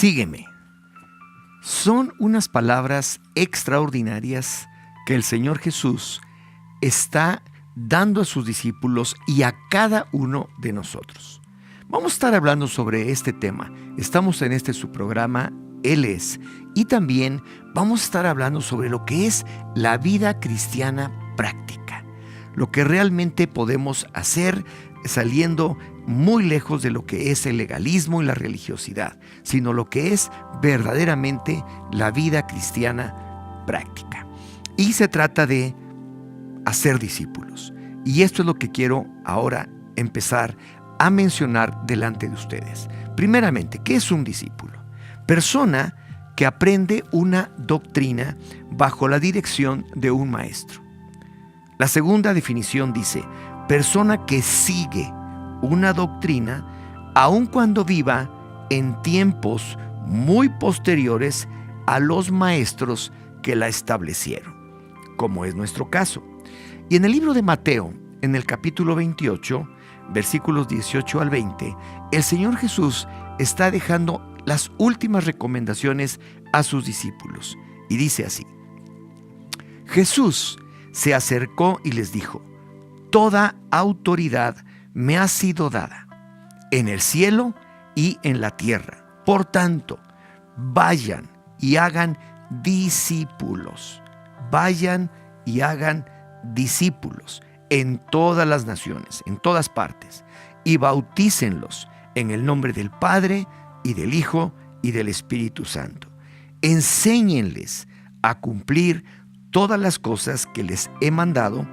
Sígueme. Son unas palabras extraordinarias que el Señor Jesús está dando a sus discípulos y a cada uno de nosotros. Vamos a estar hablando sobre este tema. Estamos en su programa, Él es. Y también vamos a estar hablando sobre lo que es la vida cristiana práctica. Lo que realmente podemos hacer saliendo muy lejos de lo que es el legalismo y la religiosidad, sino lo que es verdaderamente la vida cristiana práctica. Y se trata de hacer discípulos. Y esto es lo que quiero ahora empezar a mencionar delante de ustedes. Primeramente, ¿qué es un discípulo? Persona que aprende una doctrina bajo la dirección de un maestro. La segunda definición dice, persona que sigue una doctrina aun cuando viva en tiempos muy posteriores a los maestros que la establecieron, como es nuestro caso. Y en el libro de Mateo, en el capítulo 28, versículos 18 al 20, el Señor Jesús está dejando las últimas recomendaciones a sus discípulos. Y dice así: Jesús se acercó y les dijo: toda autoridad me ha sido dada en el cielo y en la tierra. Por tanto, vayan y hagan discípulos. Vayan y hagan discípulos en todas las naciones, en todas partes, y bautícenlos en el nombre del Padre y del Hijo y del Espíritu Santo. Enséñenles a cumplir todas las cosas que les he mandado,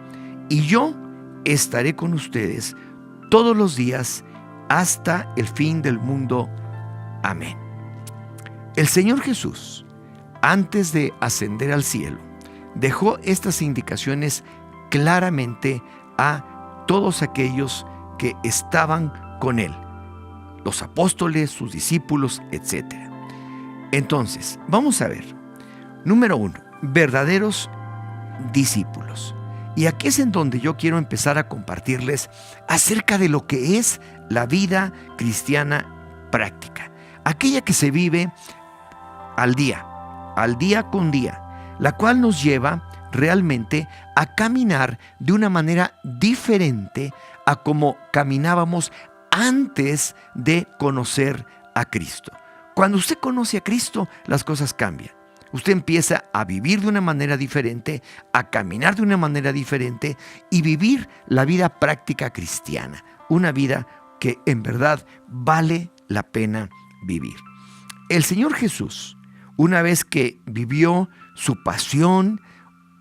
y yo estaré con ustedes todos los días hasta el fin del mundo. Amén. El Señor Jesús, antes de ascender al cielo, dejó estas indicaciones claramente a todos aquellos que estaban con Él, los apóstoles, sus discípulos, etc. Entonces, vamos a ver. Número 1, verdaderos discípulos. Y aquí es en donde yo quiero empezar a compartirles acerca de lo que es la vida cristiana práctica. Aquella que se vive al día con día, la cual nos lleva realmente a caminar de una manera diferente a como caminábamos antes de conocer a Cristo. Cuando usted conoce a Cristo, las cosas cambian. Usted empieza a vivir de una manera diferente, a caminar de una manera diferente y vivir la vida práctica cristiana. Una vida que en verdad vale la pena vivir. El Señor Jesús, una vez que vivió su pasión,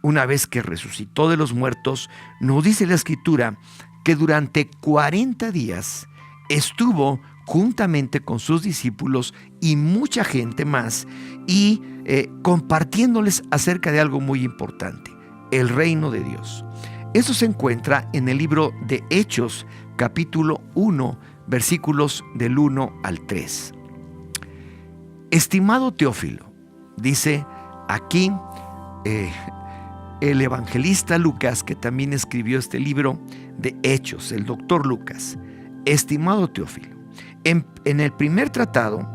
una vez que resucitó de los muertos, nos dice la Escritura que durante 40 días estuvo juntamente con sus discípulos y mucha gente más, y compartiéndoles acerca de algo muy importante, el reino de Dios. Eso se encuentra en el libro de Hechos, capítulo 1, versículos del 1 al 3. Estimado Teófilo, dice aquí el evangelista Lucas, que también escribió este libro de Hechos, el doctor Lucas. Estimado Teófilo, en el primer tratado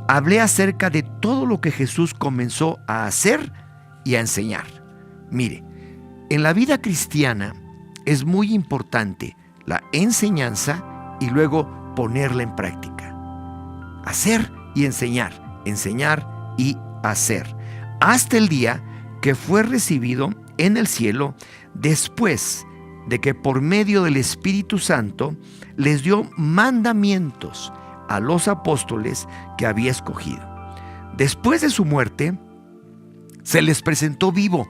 hablé acerca de todo lo que Jesús comenzó a hacer y a enseñar. Mire, en la vida cristiana es muy importante la enseñanza y luego ponerla en práctica. Hacer y enseñar, enseñar y hacer. Hasta el día que fue recibido en el cielo, después de que por medio del Espíritu Santo les dio mandamientos a los apóstoles que había escogido. Después de su muerte, se les presentó vivo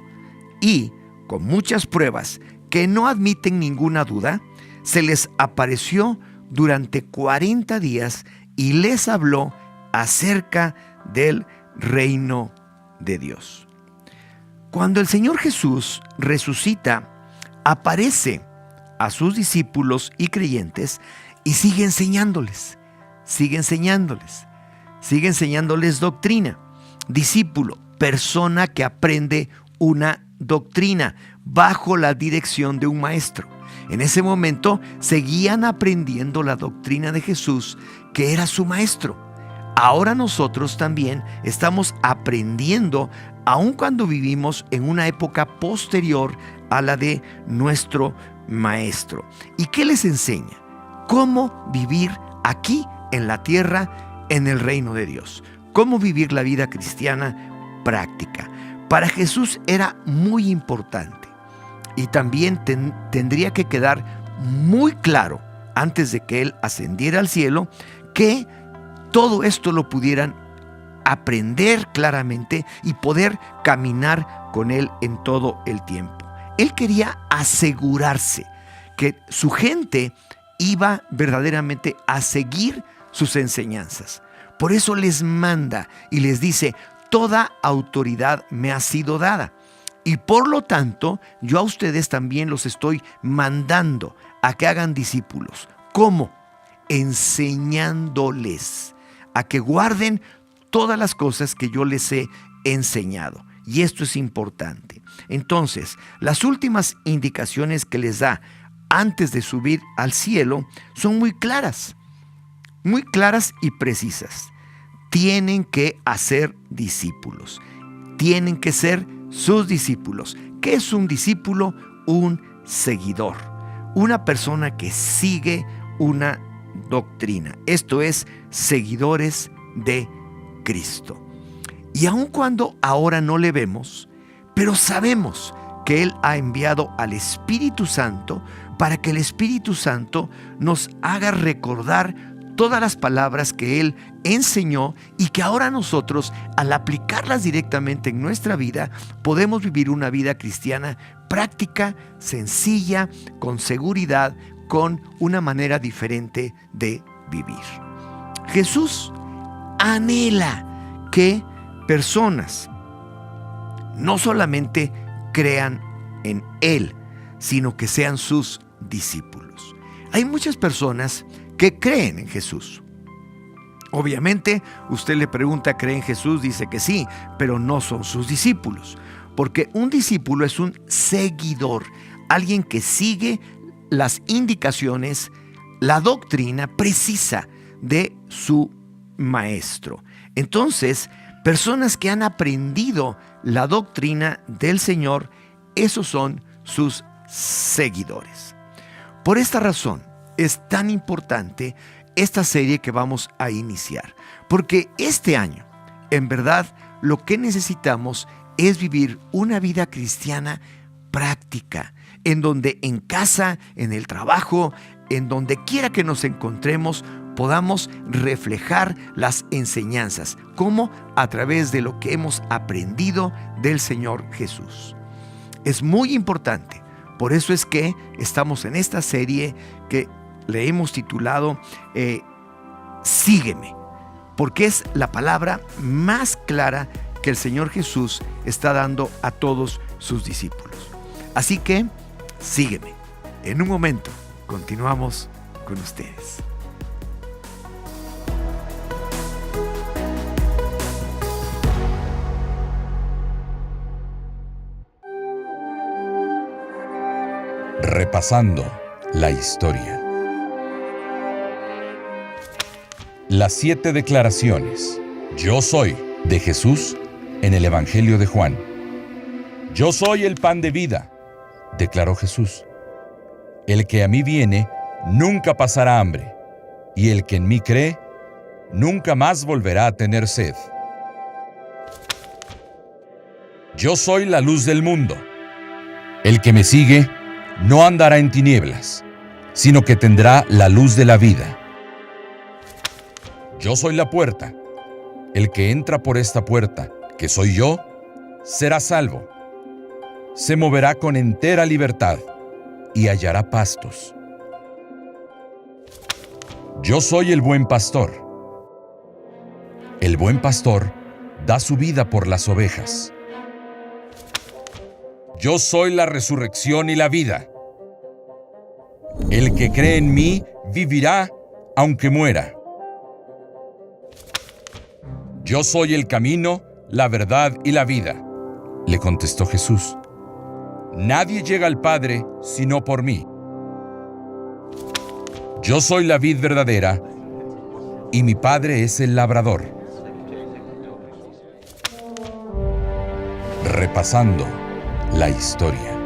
y, con muchas pruebas que no admiten ninguna duda, se les apareció durante 40 días y les habló acerca del reino de Dios. Cuando el Señor Jesús resucita, aparece a sus discípulos y creyentes y sigue enseñándoles doctrina. Discípulo, persona que aprende una doctrina bajo la dirección de un maestro. En ese momento seguían aprendiendo la doctrina de Jesús, que era su maestro. ahora nosotros también estamos aprendiendo, aun cuando vivimos en una época posterior a la de nuestro Maestro. ¿Y qué les enseña? Cómo vivir aquí en la tierra, en el reino de Dios. Cómo vivir la vida cristiana práctica. Para Jesús era muy importante y también tendría que quedar muy claro antes de que Él ascendiera al cielo, que todo esto lo pudieran aprender claramente y poder caminar con Él en todo el tiempo. Él quería asegurarse que su gente iba verdaderamente a seguir sus enseñanzas. Por eso les manda y les dice: toda autoridad me ha sido dada. Y por lo tanto, yo a ustedes también los estoy mandando a que hagan discípulos. ¿Cómo? Enseñándoles a que guarden todas las cosas que yo les he enseñado. Y esto es importante. Entonces, las últimas indicaciones que les da antes de subir al cielo son muy claras y precisas. Tienen que hacer discípulos. Tienen que ser sus discípulos. ¿Qué es un discípulo? Un seguidor. Una persona que sigue una doctrina. Esto es, seguidores de Cristo. Y aun cuando ahora no le vemos, pero sabemos que Él ha enviado al Espíritu Santo para que el Espíritu Santo nos haga recordar todas las palabras que Él enseñó y que ahora nosotros, al aplicarlas directamente en nuestra vida, podemos vivir una vida cristiana práctica, sencilla, con seguridad, con una manera diferente de vivir. Jesús anhela que personas no solamente crean en Él, sino que sean sus discípulos. Hay muchas personas que creen en Jesús. Obviamente, usted le pregunta, ¿cree en Jesús? Dice que sí, pero no son sus discípulos. Porque un discípulo es un seguidor, alguien que sigue las indicaciones, la doctrina precisa de su maestro. Entonces, personas que han aprendido la doctrina del Señor, esos son sus seguidores. Por esta razón es tan importante esta serie que vamos a iniciar, porque este año, en verdad, lo que necesitamos es vivir una vida cristiana práctica, en donde en casa, en el trabajo, en donde quiera que nos encontremos, podamos reflejar las enseñanzas, como a través de lo que hemos aprendido del Señor Jesús. Es muy importante, por eso es que estamos en esta serie que le hemos titulado Sígueme, porque es la palabra más clara que el Señor Jesús está dando a todos sus discípulos. Así que, sígueme. En un momento, continuamos con ustedes. Repasando la historia. Las 7 declaraciones "Yo soy" de Jesús en el Evangelio de Juan. Yo soy el pan de vida, declaró Jesús. El que a mí viene nunca pasará hambre, y el que en mí cree nunca más volverá a tener sed. Yo soy la luz del mundo. El que me sigue no andará en tinieblas, sino que tendrá la luz de la vida. Yo soy la puerta. El que entra por esta puerta, que soy yo, será salvo. Se moverá con entera libertad y hallará pastos. Yo soy el buen pastor. El buen pastor da su vida por las ovejas. Yo soy la resurrección y la vida. El que cree en mí vivirá aunque muera. Yo soy el camino, la verdad y la vida, le contestó Jesús. Nadie llega al Padre sino por mí. Yo soy la vid verdadera y mi Padre es el labrador. Repasando la historia.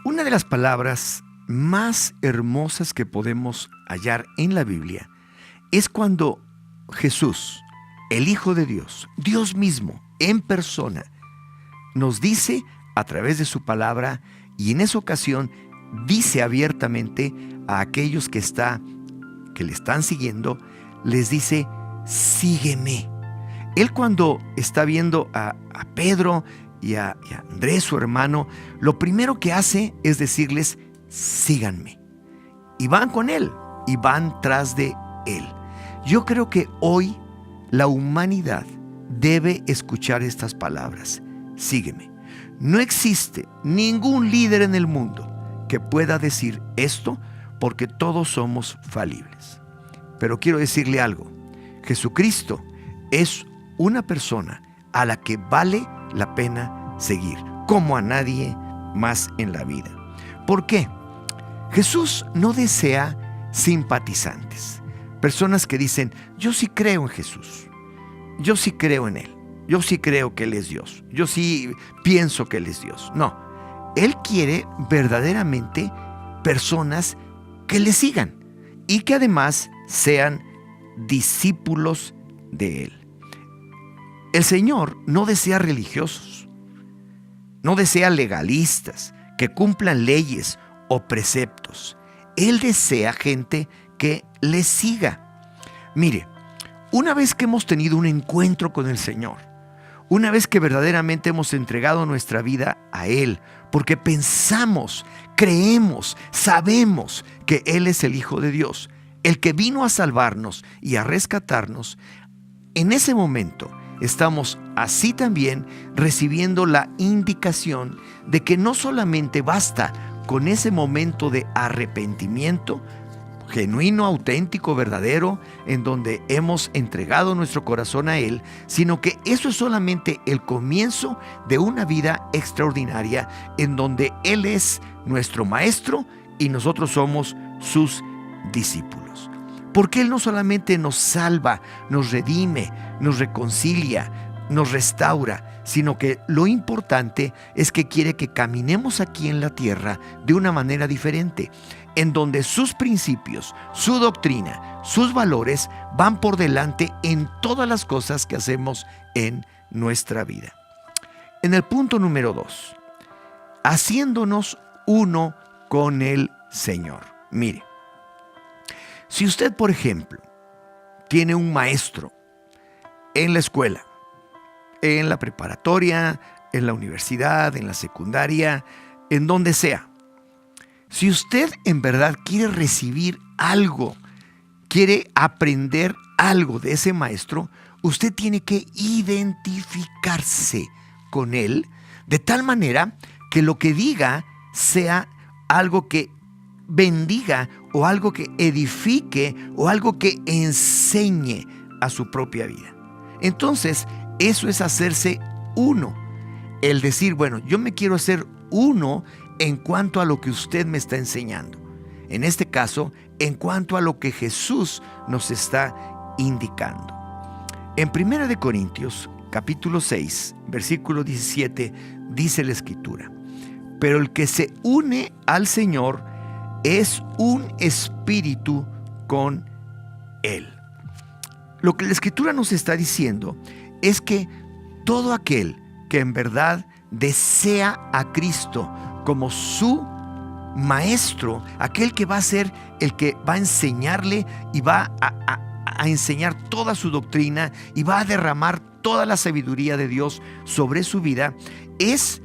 Una de las palabras más hermosas que podemos hallar en la Biblia es cuando Jesús, el Hijo de Dios, Dios mismo, en persona, nos dice a través de su palabra, y en esa ocasión dice abiertamente a aquellos que le están siguiendo, les dice: sígueme. Él, cuando está viendo a Pedro y a Andrés, su hermano, lo primero que hace es decirles: síganme. Y van con él, y van tras de él. Yo creo que hoy la humanidad debe escuchar estas palabras: sígueme. No existe ningún líder en el mundo que pueda decir esto, porque todos somos falibles. Pero quiero decirle algo: Jesucristo es una persona a la que vale la pena seguir, como a nadie más en la vida. ¿Por qué? Jesús no desea simpatizantes, personas que dicen: yo sí creo en Jesús, yo sí creo en Él, yo sí creo que Él es Dios, yo sí pienso que Él es Dios. No, Él quiere verdaderamente personas que le sigan y que además sean discípulos de Él. El Señor no desea religiosos, no desea legalistas que cumplan leyes o preceptos. Él desea gente que le siga. Mire, una vez que hemos tenido un encuentro con el Señor, una vez que verdaderamente hemos entregado nuestra vida a Él, porque pensamos, creemos, sabemos que Él es el Hijo de Dios, el que vino a salvarnos y a rescatarnos, en ese momento estamos así también recibiendo la indicación de que no solamente basta con ese momento de arrepentimiento genuino, auténtico, verdadero, en donde hemos entregado nuestro corazón a Él, sino que eso es solamente el comienzo de una vida extraordinaria en donde Él es nuestro Maestro y nosotros somos sus discípulos. Porque Él no solamente nos salva, nos redime, nos reconcilia, nos restaura, sino que lo importante es que quiere que caminemos aquí en la tierra de una manera diferente, en donde sus principios, su doctrina, sus valores van por delante en todas las cosas que hacemos en nuestra vida. En el punto número 2, haciéndonos uno con el Señor. Mire, si usted, por ejemplo, tiene un maestro en la escuela, en la preparatoria, en la universidad, en la secundaria, en donde sea, si usted en verdad quiere recibir algo, quiere aprender algo de ese maestro, usted tiene que identificarse con él de tal manera que lo que diga sea algo que bendiga o algo que edifique o algo que enseñe a su propia vida. Entonces, eso es hacerse uno. El decir: bueno, yo me quiero hacer uno en cuanto a lo que usted me está enseñando. En este caso, en cuanto a lo que Jesús nos está indicando. En 1 Corintios, capítulo 6, versículo 17, dice la Escritura: pero el que se une al Señor es un espíritu con Él. Lo que la Escritura nos está diciendo es que todo aquel que en verdad desea a Cristo como su maestro, aquel que va a ser el que va a enseñarle y va a enseñar toda su doctrina y va a derramar toda la sabiduría de Dios sobre su vida, es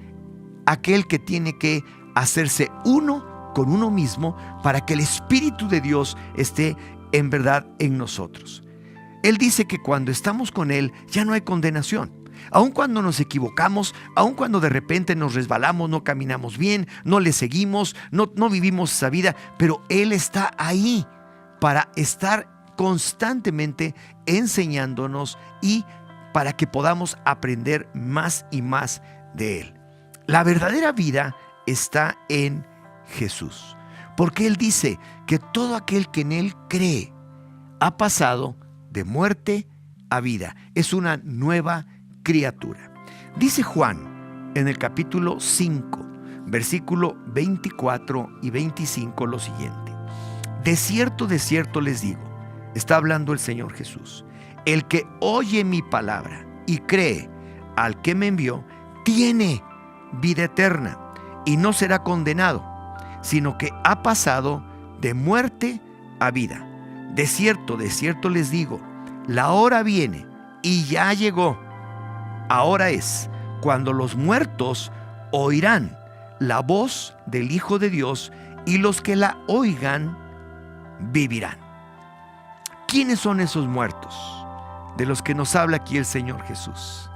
aquel que tiene que hacerse uno con uno mismo para que el Espíritu de Dios esté en verdad en nosotros. Él dice que cuando estamos con Él ya no hay condenación. Aun cuando nos equivocamos, aun cuando de repente nos resbalamos, no caminamos bien, no le seguimos, no vivimos esa vida, pero Él está ahí para estar constantemente enseñándonos y para que podamos aprender más y más de Él. La verdadera vida está en Jesús, porque Él dice que todo aquel que en Él cree ha pasado de muerte a vida, es una nueva criatura. Dice Juan en el capítulo 5, versículo 24 y 25 lo siguiente: de cierto les digo, está hablando el Señor Jesús, el que oye mi palabra y cree al que me envió, tiene vida eterna y no será condenado, sino que ha pasado de muerte a vida. De cierto les digo, la hora viene y ya llegó. Ahora es cuando los muertos oirán la voz del Hijo de Dios y los que la oigan vivirán. ¿Quiénes son esos muertos de los que nos habla aquí el Señor Jesús?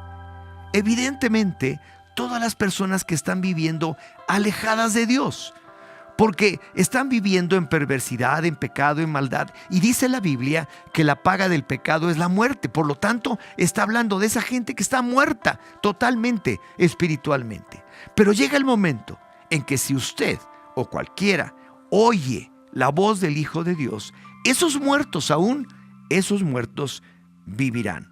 Evidentemente, todas las personas que están viviendo alejadas de Dios, porque están viviendo en perversidad, en pecado, en maldad. Y dice la Biblia que la paga del pecado es la muerte. Por lo tanto, está hablando de esa gente que está muerta totalmente espiritualmente. Pero llega el momento en que si usted o cualquiera oye la voz del Hijo de Dios, esos muertos vivirán.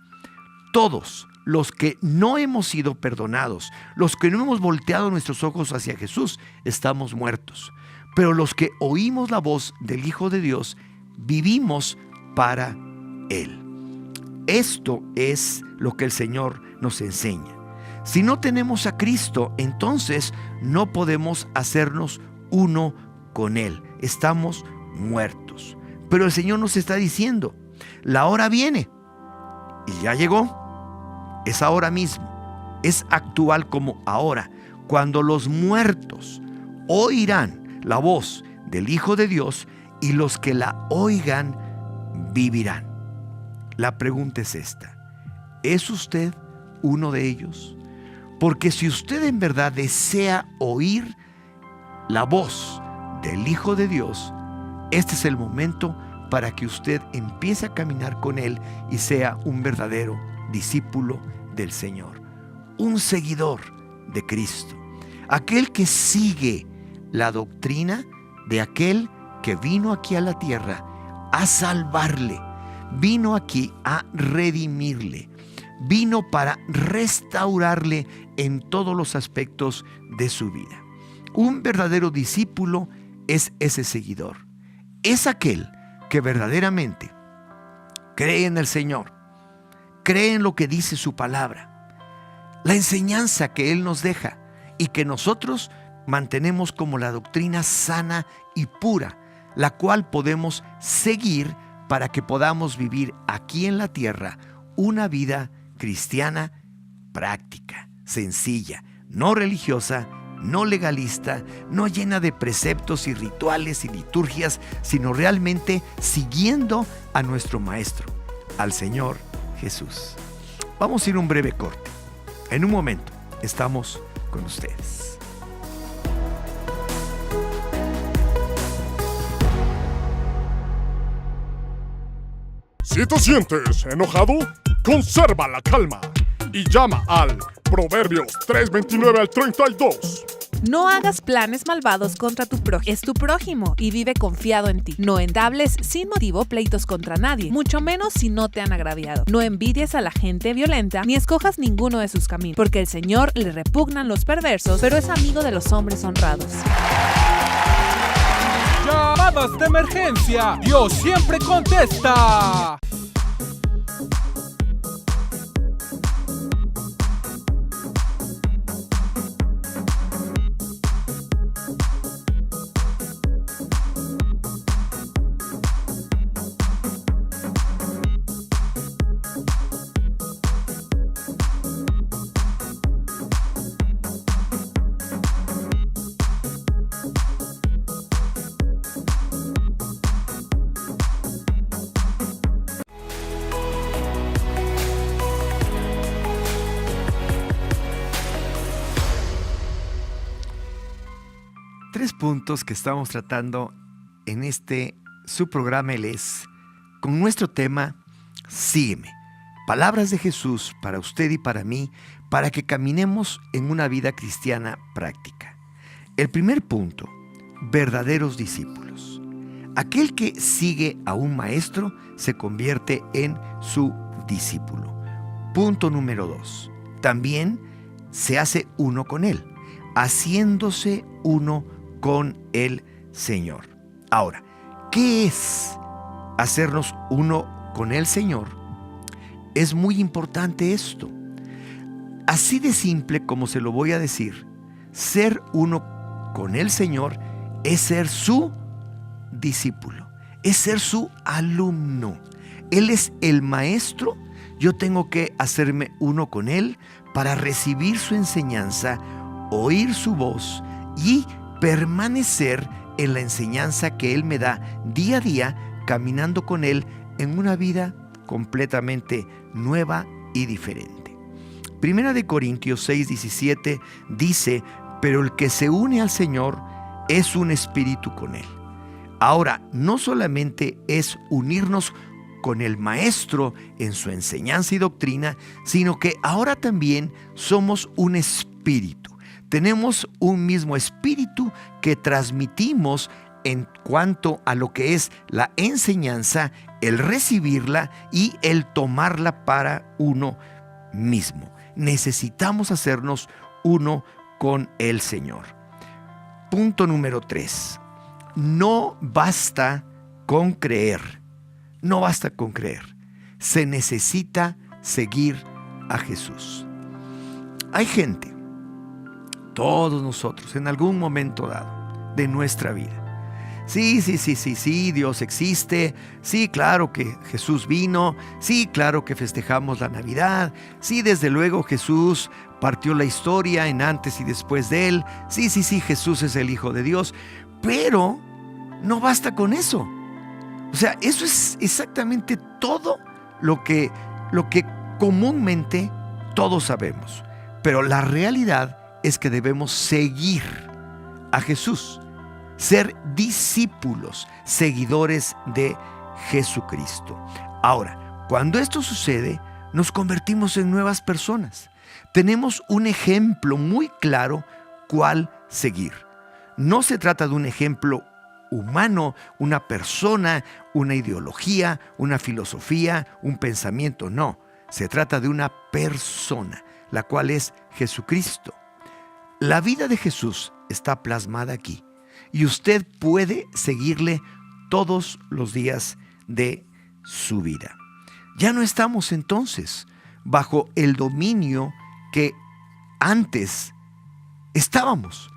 Todos los que no hemos sido perdonados, los que no hemos volteado nuestros ojos hacia Jesús, estamos muertos. Pero los que oímos la voz del Hijo de Dios, vivimos para Él. Esto es lo que el Señor nos enseña. Si no tenemos a Cristo, entonces no podemos hacernos uno con Él. Estamos muertos. Pero el Señor nos está diciendo, la hora viene y ya llegó. Es ahora mismo, es actual como ahora, cuando los muertos oirán la voz del Hijo de Dios y los que la oigan vivirán. La pregunta es esta: ¿es usted uno de ellos? Porque si usted en verdad desea oír la voz del Hijo de Dios, este es el momento para que usted empiece a caminar con Él y sea un verdadero discípulo del Señor, un seguidor de Cristo, aquel que sigue la doctrina de aquel que vino aquí a la tierra a salvarle, vino aquí a redimirle, vino para restaurarle en todos los aspectos de su vida. Un verdadero discípulo es ese seguidor, es aquel que verdaderamente cree en el Señor, cree en lo que dice su palabra, la enseñanza que Él nos deja y que nosotros mantenemos como la doctrina sana y pura, la cual podemos seguir para que podamos vivir aquí en la tierra una vida cristiana práctica, sencilla, no religiosa, no legalista, no llena de preceptos y rituales y liturgias, sino realmente siguiendo a nuestro Maestro, al Señor Jesús. Vamos a ir un breve corte. En un momento estamos con ustedes. Si te sientes enojado, conserva la calma y llama al Proverbios 3:29 al 32. No hagas planes malvados contra tu prójimo. Es tu prójimo y vive confiado en ti. No entables sin motivo pleitos contra nadie, mucho menos si no te han agraviado. No envidies a la gente violenta, ni escojas ninguno de sus caminos, porque el Señor le repugnan los perversos, pero es amigo de los hombres honrados. Llamadas de emergencia, Dios siempre contesta. Tres puntos que estamos tratando en este su programa Él es, con nuestro tema Sígueme. Palabras de Jesús para usted y para mí, para que caminemos en una vida cristiana práctica. El primer punto, verdaderos discípulos. Aquel que sigue a un maestro se convierte en su discípulo. Punto número 2. También se hace uno con Él, haciéndose uno con el Señor. Ahora, ¿qué es hacernos uno con el Señor? Es muy importante esto. Así de simple como se lo voy a decir, ser uno con el Señor es ser su discípulo, es ser su alumno. Él es el maestro, yo tengo que hacerme uno con Él para recibir su enseñanza, oír su voz y permanecer en la enseñanza que Él me da día a día, caminando con Él en una vida completamente nueva y diferente. Primera de Corintios 6:17 dice: pero el que se une al Señor es un espíritu con Él. Ahora, no solamente es unirnos con el Maestro en su enseñanza y doctrina, sino que ahora también somos un espíritu. Tenemos un mismo espíritu que transmitimos en cuanto a lo que es la enseñanza, el recibirla y el tomarla para uno mismo. Necesitamos hacernos uno con el Señor. Punto número 3. No basta con creer. No basta con creer. Se necesita seguir a Jesús. Hay gente, todos nosotros, en algún momento dado de nuestra vida. Sí, Dios existe. Sí, claro que Jesús vino. Sí, claro que festejamos la Navidad. Sí, desde luego Jesús partió la historia en antes y después de Él. Sí, Jesús es el Hijo de Dios. Pero no basta con eso. O sea, eso es exactamente todo lo que comúnmente todos sabemos. Pero la realidad es que debemos seguir a Jesús. Ser discípulos, seguidores de Jesucristo. Ahora, cuando esto sucede, nos convertimos en nuevas personas. Tenemos un ejemplo muy claro cuál seguir. No se trata de un ejemplo humano, una persona, una ideología, una filosofía, un pensamiento. No, se trata de una persona, la cual es Jesucristo. La vida de Jesús está plasmada aquí. Y usted puede seguirle todos los días de su vida. Ya no estamos entonces bajo el dominio que antes estábamos.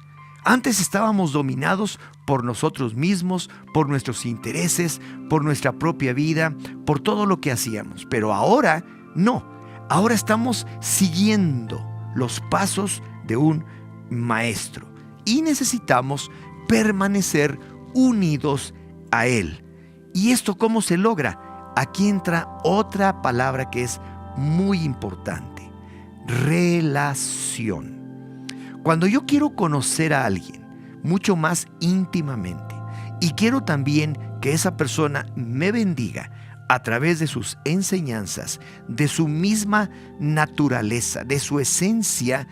Antes estábamos dominados por nosotros mismos, por nuestros intereses, por nuestra propia vida, por todo lo que hacíamos. Pero ahora no. Ahora estamos siguiendo los pasos de un maestro. Y necesitamos permanecer unidos a Él. ¿Y esto cómo se logra? Aquí entra otra palabra que es muy importante: relación. Cuando yo quiero conocer a alguien mucho más íntimamente y quiero también que esa persona me bendiga a través de sus enseñanzas, de su misma naturaleza, de su esencia,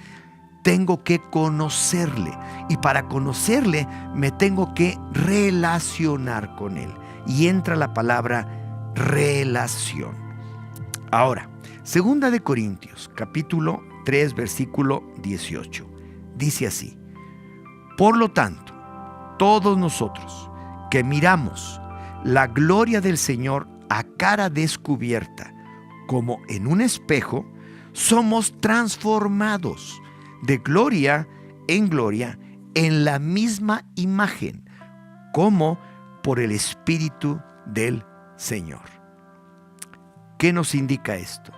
tengo que conocerle, y para conocerle me tengo que relacionar con él. Y entra la palabra relación. Ahora, 2 de Corintios, capítulo 3, versículo 18, dice así: por lo tanto, todos nosotros que miramos la gloria del Señor a cara descubierta, como en un espejo, somos transformados de gloria en la misma imagen, como por el Espíritu del Señor. ¿Qué nos indica esto?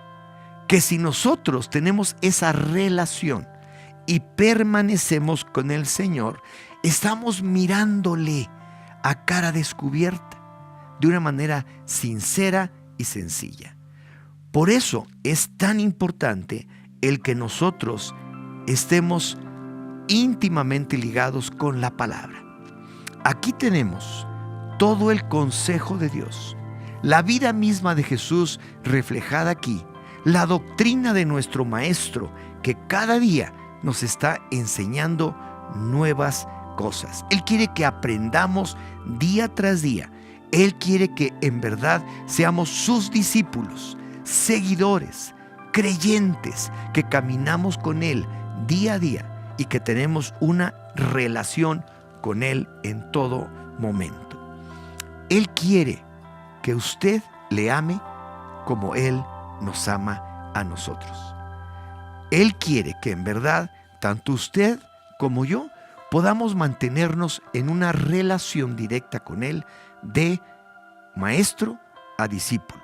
Que si nosotros tenemos esa relación y permanecemos con el Señor, estamos mirándole a cara descubierta, de una manera sincera y sencilla. Por eso es tan importante el que nosotros estemos íntimamente ligados con la palabra. Aquí tenemos todo el consejo de Dios, la vida misma de Jesús reflejada aquí, la doctrina de nuestro Maestro que cada día nos está enseñando nuevas cosas. Él quiere que aprendamos día tras día. Él quiere que en verdad seamos sus discípulos, seguidores, creyentes, que caminamos con Él día a día y que tenemos una relación con Él en todo momento. Él quiere que usted le ame como Él nos ama a nosotros. Él quiere que en verdad tanto usted como yo podamos mantenernos en una relación directa con Él de maestro a discípulo,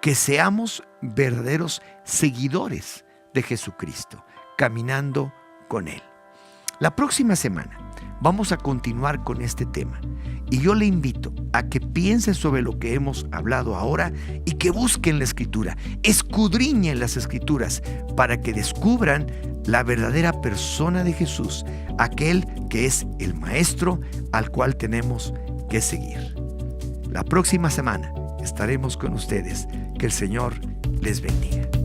que seamos verdaderos seguidores de Jesucristo, caminando con Él. La próxima semana vamos a continuar con este tema y yo le invito a que piense sobre lo que hemos hablado ahora y que busquen la Escritura, escudriñen las Escrituras para que descubran la verdadera persona de Jesús, aquel que es el Maestro al cual tenemos que seguir. La próxima semana estaremos con ustedes. Que el Señor les bendiga.